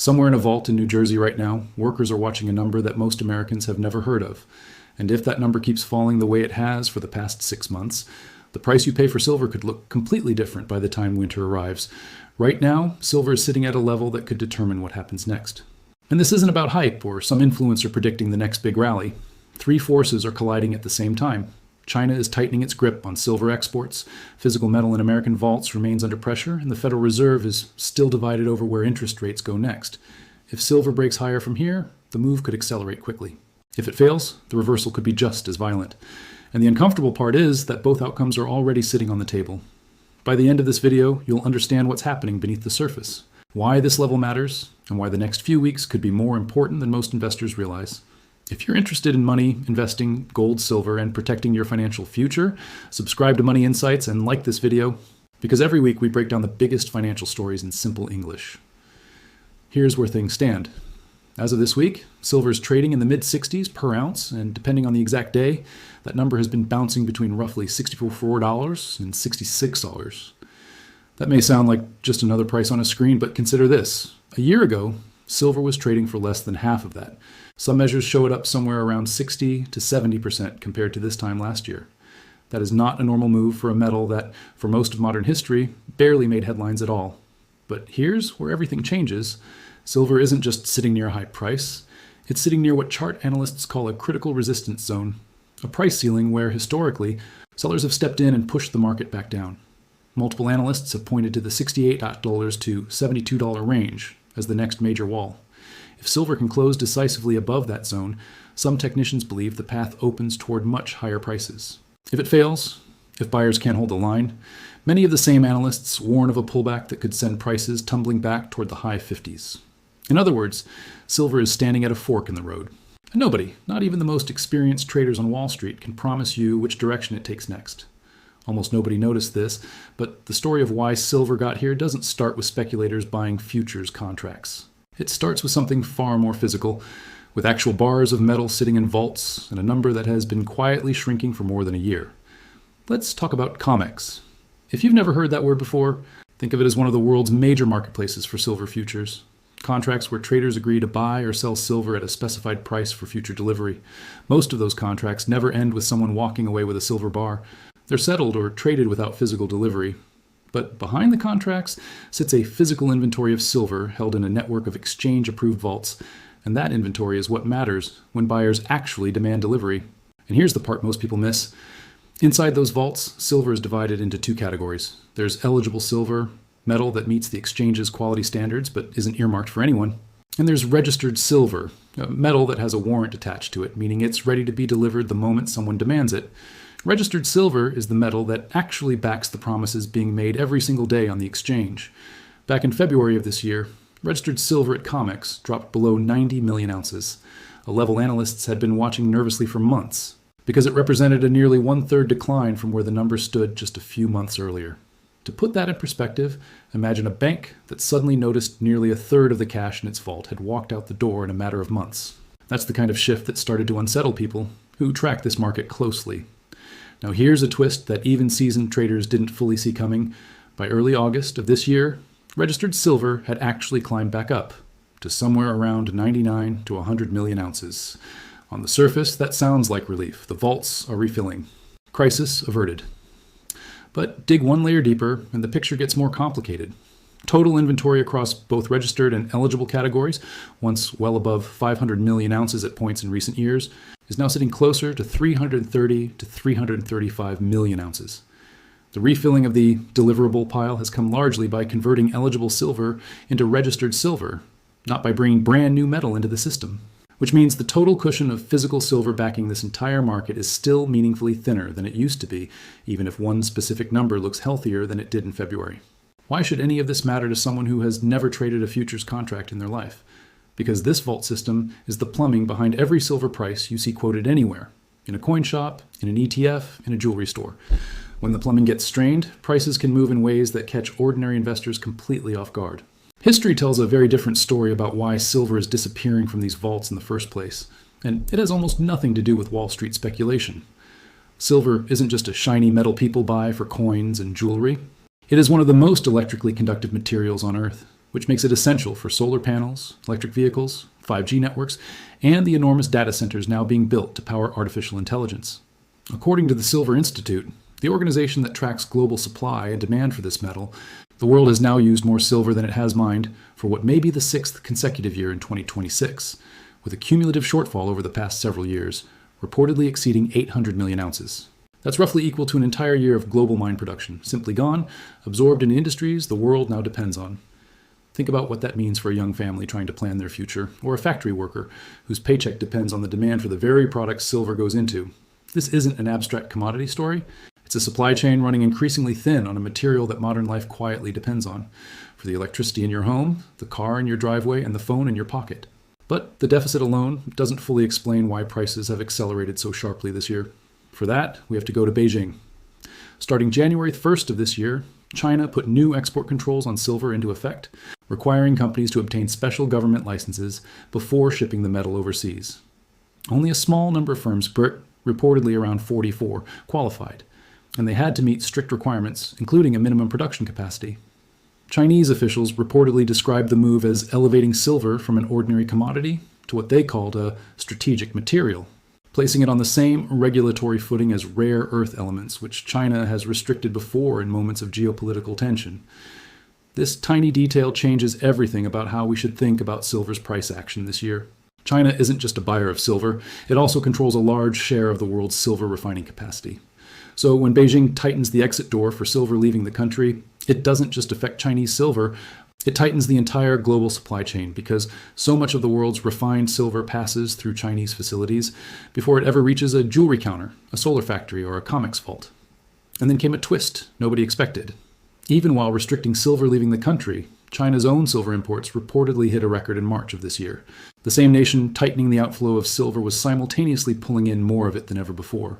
Somewhere in a vault in New Jersey right now, workers are watching a number that most Americans have never heard of. And if that number keeps falling the way it has for the past 6 months, the price you pay for silver could look completely different by the time winter arrives. Right now, silver is sitting at a level that could determine what happens next. And this isn't about hype or some influencer predicting the next big rally. Three forces are colliding at the same time. China is tightening its grip on silver exports, physical metal in American vaults remains under pressure, and the Federal Reserve is still divided over where interest rates go next. If silver breaks higher from here, the move could accelerate quickly. If it fails, the reversal could be just as violent. And the uncomfortable part is that both outcomes are already sitting on the table. By the end of this video, you'll understand what's happening beneath the surface, why this level matters, and why the next few weeks could be more important than most investors realize. If you're interested in money, investing, gold, silver, and protecting your financial future, subscribe to Money Insights and like this video, because every week we break down the biggest financial stories in simple English. Here's where things stand. As of this week, silver is trading in the mid-60s per ounce, and depending on the exact day, that number has been bouncing between roughly $64 and $66. That may sound like just another price on a screen, but consider this. A year ago, silver was trading for less than half of that. Some measures show it up somewhere around 60 to 70% compared to this time last year. That is not a normal move for a metal that, for most of modern history, barely made headlines at all. But here's where everything changes. Silver isn't just sitting near a high price. It's sitting near what chart analysts call a critical resistance zone, a price ceiling where, historically, sellers have stepped in and pushed the market back down. Multiple analysts have pointed to the $68 to $72 range as the next major wall. If silver can close decisively above that zone, some technicians believe the path opens toward much higher prices. If it fails, if buyers can't hold the line, many of the same analysts warn of a pullback that could send prices tumbling back toward the high 50s. In other words, silver is standing at a fork in the road. And nobody, not even the most experienced traders on Wall Street, can promise you which direction it takes next. Almost nobody noticed this, but the story of why silver got here doesn't start with speculators buying futures contracts. It starts with something far more physical, with actual bars of metal sitting in vaults and a number that has been quietly shrinking for more than a year. Let's talk about COMEX. If you've never heard that word before, think of it as one of the world's major marketplaces for silver futures. Contracts where traders agree to buy or sell silver at a specified price for future delivery. Most of those contracts never end with someone walking away with a silver bar. They're settled or traded without physical delivery. But behind the contracts sits a physical inventory of silver held in a network of exchange-approved vaults, and that inventory is what matters when buyers actually demand delivery. And here's the part most people miss. Inside those vaults, silver is divided into two categories. There's eligible silver, metal that meets the exchange's quality standards but isn't earmarked for anyone. And there's registered silver, a metal that has a warrant attached to it, meaning it's ready to be delivered the moment someone demands it. Registered silver is the metal that actually backs the promises being made every single day on the exchange. Back in February of this year, registered silver at COMEX dropped below 90 million ounces, a level analysts had been watching nervously for months, because it represented a nearly one-third decline from where the number stood just a few months earlier. To put that in perspective, imagine a bank that suddenly noticed nearly a third of the cash in its vault had walked out the door in a matter of months. That's the kind of shift that started to unsettle people who track this market closely. Now here's a twist that even seasoned traders didn't fully see coming. By early August of this year, registered silver had actually climbed back up to somewhere around 99 to 100 million ounces. On the surface, that sounds like relief. The vaults are refilling. Crisis averted. But dig one layer deeper and the picture gets more complicated. Total inventory across both registered and eligible categories, once well above 500 million ounces at points in recent years, is now sitting closer to 330 to 335 million ounces. The refilling of the deliverable pile has come largely by converting eligible silver into registered silver, not by bringing brand new metal into the system. Which means the total cushion of physical silver backing this entire market is still meaningfully thinner than it used to be, even if one specific number looks healthier than it did in February. Why should any of this matter to someone who has never traded a futures contract in their life? Because this vault system is the plumbing behind every silver price you see quoted anywhere, in a coin shop, in an ETF, in a jewelry store. When the plumbing gets strained, prices can move in ways that catch ordinary investors completely off guard. History tells a very different story about why silver is disappearing from these vaults in the first place, and it has almost nothing to do with Wall Street speculation. Silver isn't just a shiny metal people buy for coins and jewelry. It is one of the most electrically conductive materials on Earth. which makes it essential for solar panels, electric vehicles, 5G networks, and the enormous data centers now being built to power artificial intelligence. According to the Silver Institute, the organization that tracks global supply and demand for this metal, the world has now used more silver than it has mined for what may be the 6th consecutive year in 2026, with a cumulative shortfall over the past several years, reportedly exceeding 800 million ounces. That's roughly equal to an entire year of global mine production, simply gone, absorbed in industries the world now depends on. Think about what that means for a young family trying to plan their future, or a factory worker whose paycheck depends on the demand for the very products silver goes into. This isn't an abstract commodity story. It's a supply chain running increasingly thin on a material that modern life quietly depends on, for the electricity in your home, the car in your driveway, and the phone in your pocket. But the deficit alone doesn't fully explain why prices have accelerated so sharply this year. For that, we have to go to Beijing. Starting January 1st of this year, China put new export controls on silver into effect, requiring companies to obtain special government licenses before shipping the metal overseas. Only a small number of firms, reportedly around 44, qualified, and they had to meet strict requirements, including a minimum production capacity. Chinese officials reportedly described the move as elevating silver from an ordinary commodity to what they called a strategic material, placing it on the same regulatory footing as rare earth elements, which China has restricted before in moments of geopolitical tension. This tiny detail changes everything about how we should think about silver's price action this year. China isn't just a buyer of silver, it also controls a large share of the world's silver refining capacity. So when Beijing tightens the exit door for silver leaving the country, it doesn't just affect Chinese silver, it tightens the entire global supply chain because so much of the world's refined silver passes through Chinese facilities before it ever reaches a jewelry counter, a solar factory, or a comics vault. And then came a twist nobody expected. Even while restricting silver leaving the country, China's own silver imports reportedly hit a record in March of this year. The same nation tightening the outflow of silver was simultaneously pulling in more of it than ever before.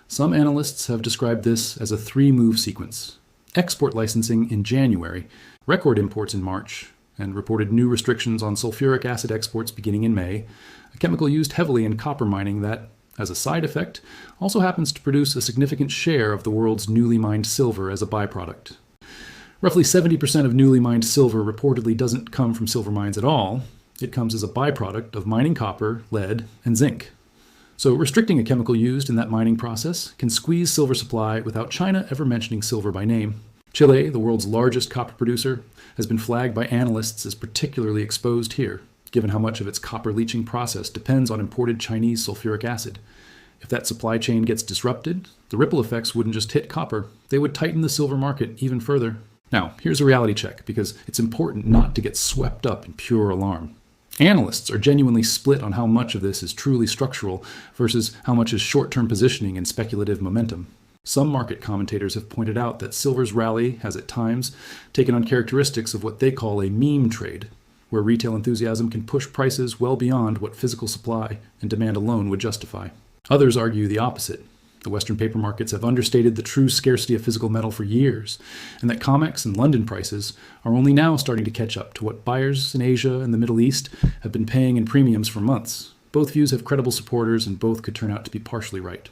Some analysts have described this as a 3-move sequence. Export licensing in January, record imports in March, and reported new restrictions on sulfuric acid exports beginning in May, a chemical used heavily in copper mining that, as a side effect, also happens to produce a significant share of the world's newly mined silver as a byproduct. Roughly 70% of newly mined silver reportedly doesn't come from silver mines at all. It comes as a byproduct of mining copper, lead, and zinc. So restricting a chemical used in that mining process can squeeze silver supply without China ever mentioning silver by name. Chile, the world's largest copper producer, has been flagged by analysts as particularly exposed here, given how much of its copper leaching process depends on imported Chinese sulfuric acid. If that supply chain gets disrupted, the ripple effects wouldn't just hit copper, they would tighten the silver market even further. Now, here's a reality check, because it's important not to get swept up in pure alarm. Analysts are genuinely split on how much of this is truly structural versus how much is short-term positioning and speculative momentum. Some market commentators have pointed out that silver's rally has at times taken on characteristics of what they call a meme trade, where retail enthusiasm can push prices well beyond what physical supply and demand alone would justify. Others argue the opposite. The Western paper markets have understated the true scarcity of physical metal for years, and that COMEX and London prices are only now starting to catch up to what buyers in Asia and the Middle East have been paying in premiums for months. Both views have credible supporters, and both could turn out to be partially right.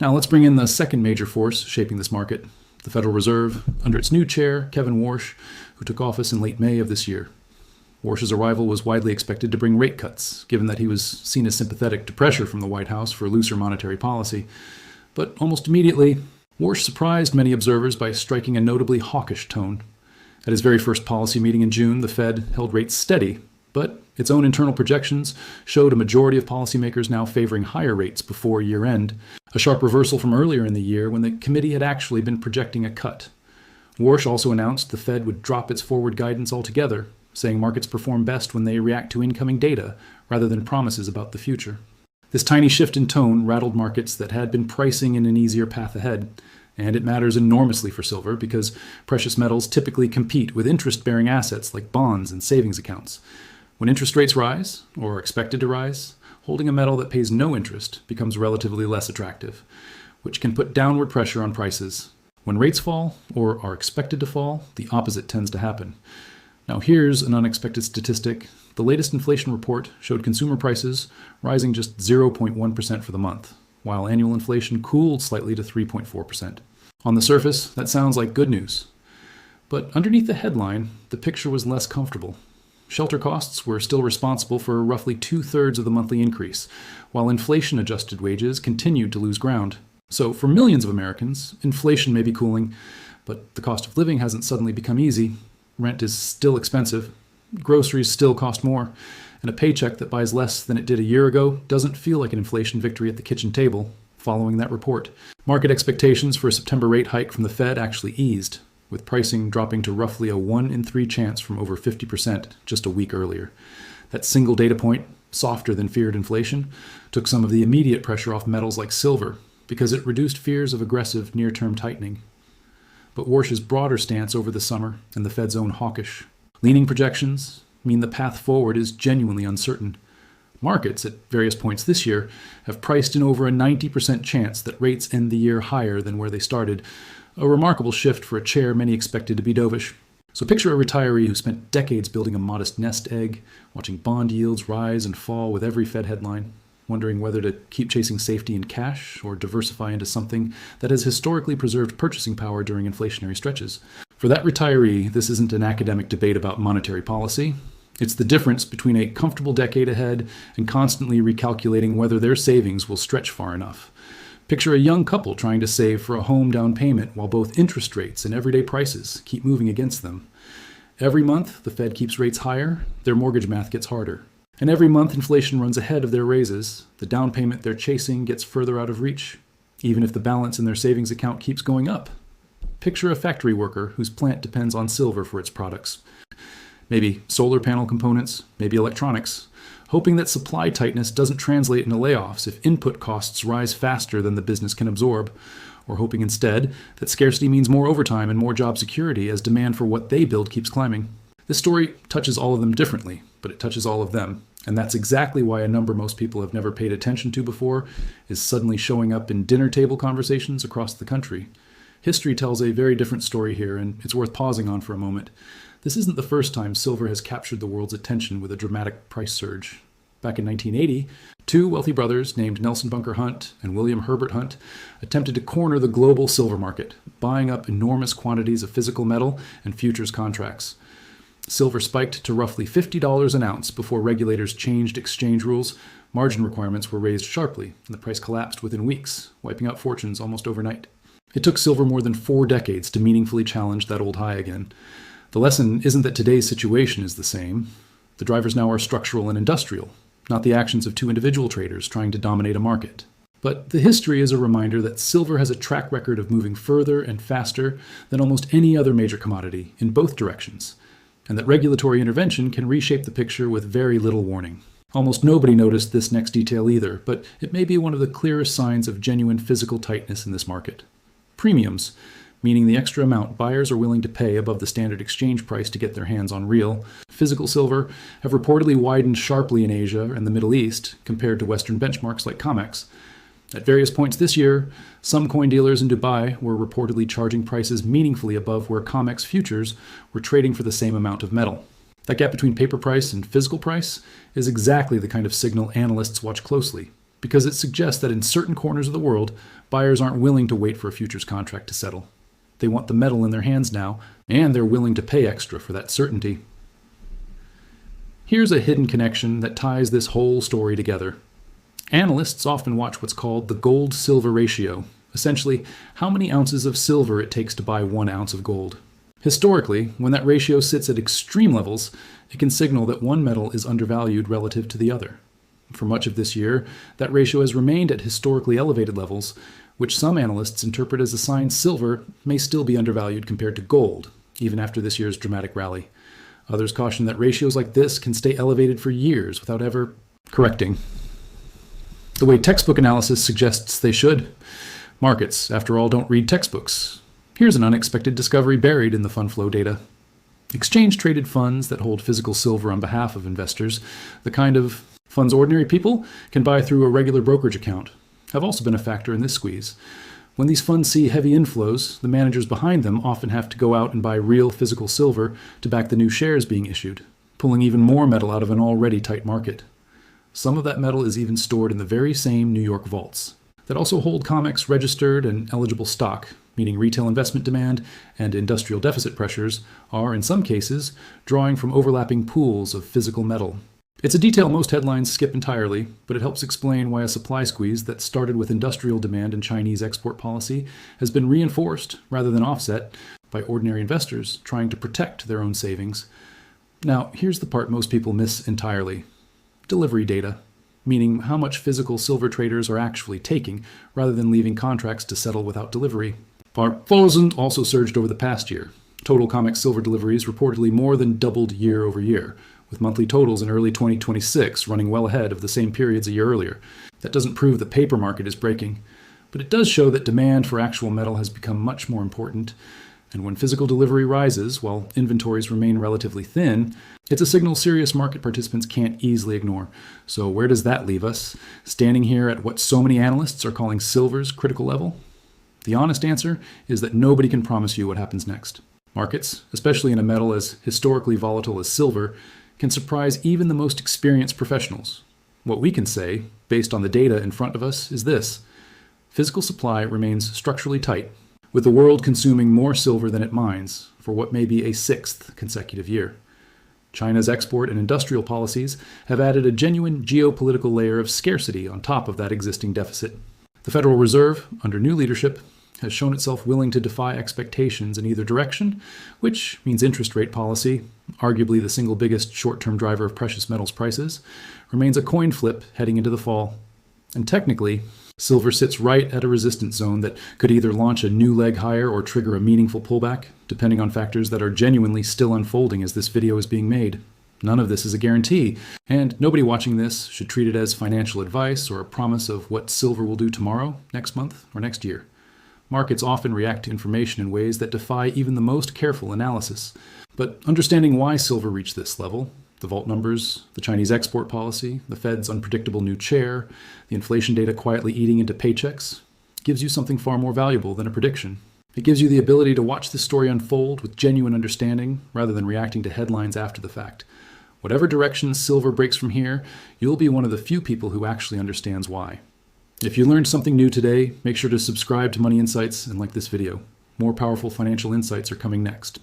Now let's bring in the second major force shaping this market, the Federal Reserve, under its new chair, Kevin Warsh, who took office in late May of this year. Warsh's arrival was widely expected to bring rate cuts, given that he was seen as sympathetic to pressure from the White House for looser monetary policy. But almost immediately, Warsh surprised many observers by striking a notably hawkish tone. At his very first policy meeting in June, the Fed held rates steady, but its own internal projections showed a majority of policymakers now favoring higher rates before year-end, a sharp reversal from earlier in the year when the committee had actually been projecting a cut. Warsh also announced the Fed would drop its forward guidance altogether, saying markets perform best when they react to incoming data rather than promises about the future. This tiny shift in tone rattled markets that had been pricing in an easier path ahead, and it matters enormously for silver because precious metals typically compete with interest-bearing assets like bonds and savings accounts. When interest rates rise, or are expected to rise, holding a metal that pays no interest becomes relatively less attractive, which can put downward pressure on prices. When rates fall, or are expected to fall, the opposite tends to happen. Now here's an unexpected statistic. The latest inflation report showed consumer prices rising just 0.1% for the month, while annual inflation cooled slightly to 3.4%. On the surface, that sounds like good news. But underneath the headline, the picture was less comfortable. Shelter costs were still responsible for roughly 2/3 of the monthly increase, while inflation-adjusted wages continued to lose ground. So for millions of Americans, inflation may be cooling, but the cost of living hasn't suddenly become easy. Rent is still expensive, groceries still cost more, and a paycheck that buys less than it did a year ago doesn't feel like an inflation victory at the kitchen table following that report. Market expectations for a September rate hike from the Fed actually eased, with pricing dropping to roughly a 1 in 3 chance from over 50% just a week earlier. That single data point, softer than feared inflation, took some of the immediate pressure off metals like silver because it reduced fears of aggressive near-term tightening. But Warsh's broader stance over the summer and the Fed's own hawkish, leaning projections mean the path forward is genuinely uncertain. Markets, at various points this year, have priced in over a 90% chance that rates end the year higher than where they started, a remarkable shift for a chair many expected to be dovish. So picture a retiree who spent decades building a modest nest egg, watching bond yields rise and fall with every Fed headline, wondering whether to keep chasing safety in cash or diversify into something that has historically preserved purchasing power during inflationary stretches. For that retiree, this isn't an academic debate about monetary policy. It's the difference between a comfortable decade ahead and constantly recalculating whether their savings will stretch far enough. Picture a young couple trying to save for a home down payment while both interest rates and everyday prices keep moving against them. Every month, the Fed keeps rates higher, their mortgage math gets harder. And every month, inflation runs ahead of their raises. The down payment they're chasing gets further out of reach, even if the balance in their savings account keeps going up. Picture a factory worker whose plant depends on silver for its products. Maybe solar panel components, maybe electronics, hoping that supply tightness doesn't translate into layoffs if input costs rise faster than the business can absorb, or hoping instead that scarcity means more overtime and more job security as demand for what they build keeps climbing. This story touches all of them differently, but it touches all of them. And that's exactly why a number most people have never paid attention to before is suddenly showing up in dinner table conversations across the country. History tells a very different story here, and it's worth pausing on for a moment. This isn't the first time silver has captured the world's attention with a dramatic price surge. Back in 1980, two wealthy brothers named Nelson Bunker Hunt and William Herbert Hunt attempted to corner the global silver market, buying up enormous quantities of physical metal and futures contracts. Silver spiked to roughly $50 an ounce before regulators changed exchange rules. Margin requirements were raised sharply, and the price collapsed within weeks, wiping out fortunes almost overnight. It took silver more than 4 decades to meaningfully challenge that old high again. The lesson isn't that today's situation is the same. The drivers now are structural and industrial, not the actions of 2 individual traders trying to dominate a market. But the history is a reminder that silver has a track record of moving further and faster than almost any other major commodity in both directions, and that regulatory intervention can reshape the picture with very little warning. Almost nobody noticed this next detail either, but it may be one of the clearest signs of genuine physical tightness in this market. Premiums, meaning the extra amount buyers are willing to pay above the standard exchange price to get their hands on real, physical silver, have reportedly widened sharply in Asia and the Middle East compared to Western benchmarks like COMEX. At various points this year, some coin dealers in Dubai were reportedly charging prices meaningfully above where COMEX futures were trading for the same amount of metal. That gap between paper price and physical price is exactly the kind of signal analysts watch closely, because it suggests that in certain corners of the world, buyers aren't willing to wait for a futures contract to settle. They want the metal in their hands now, and they're willing to pay extra for that certainty. Here's a hidden connection that ties this whole story together. Analysts often watch what's called the gold-silver ratio, essentially how many ounces of silver it takes to buy 1 ounce of gold. Historically, when that ratio sits at extreme levels, it can signal that one metal is undervalued relative to the other. For much of this year, that ratio has remained at historically elevated levels, which some analysts interpret as a sign silver may still be undervalued compared to gold, even after this year's dramatic rally. Others caution that ratios like this can stay elevated for years without ever correcting. The way textbook analysis suggests they should. Markets, after all, don't read textbooks. Here's an unexpected discovery buried in the fund flow data. Exchange-traded funds that hold physical silver on behalf of investors, the kind of funds ordinary people can buy through a regular brokerage account, have also been a factor in this squeeze. When these funds see heavy inflows, the managers behind them often have to go out and buy real physical silver to back the new shares being issued, pulling even more metal out of an already tight market. Some of that metal is even stored in the very same New York vaults that also hold COMEX registered and eligible stock, meaning retail investment demand and industrial deficit pressures, are, in some cases, drawing from overlapping pools of physical metal. It's a detail most headlines skip entirely, but it helps explain why a supply squeeze that started with industrial demand and Chinese export policy has been reinforced, rather than offset, by ordinary investors trying to protect their own savings. Now, here's the part most people miss entirely. Delivery data, meaning how much physical silver traders are actually taking, rather than leaving contracts to settle without delivery. Part also surged over the past year. Total COMEX silver deliveries reportedly more than doubled year over year, with monthly totals in early 2026 running well ahead of the same periods a year earlier. That doesn't prove the paper market is breaking, but it does show that demand for actual metal has become much more important, and when physical delivery rises while inventories remain relatively thin, it's a signal serious market participants can't easily ignore. So where does that leave us, standing here at what so many analysts are calling silver's critical level? The honest answer is that nobody can promise you what happens next. Markets, especially in a metal as historically volatile as silver, can surprise even the most experienced professionals. What we can say, based on the data in front of us, is this: physical supply remains structurally tight, with the world consuming more silver than it mines for what may be a sixth consecutive year. China's export and industrial policies have added a genuine geopolitical layer of scarcity on top of that existing deficit. The Federal Reserve, under new leadership, has shown itself willing to defy expectations in either direction, which means interest rate policy, arguably the single biggest short-term driver of precious metals prices, remains a coin flip heading into the fall. And technically, silver sits right at a resistance zone that could either launch a new leg higher or trigger a meaningful pullback, depending on factors that are genuinely still unfolding as this video is being made. None of this is a guarantee, and nobody watching this should treat it as financial advice or a promise of what silver will do tomorrow, next month, or next year. Markets often react to information in ways that defy even the most careful analysis. But understanding why silver reached this level, the vault numbers, the Chinese export policy, the Fed's unpredictable new chair, the inflation data quietly eating into paychecks, gives you something far more valuable than a prediction. It gives you the ability to watch this story unfold with genuine understanding rather than reacting to headlines after the fact. Whatever direction silver breaks from here, you'll be one of the few people who actually understands why. If you learned something new today, make sure to subscribe to Money Insights and like this video. More powerful financial insights are coming next.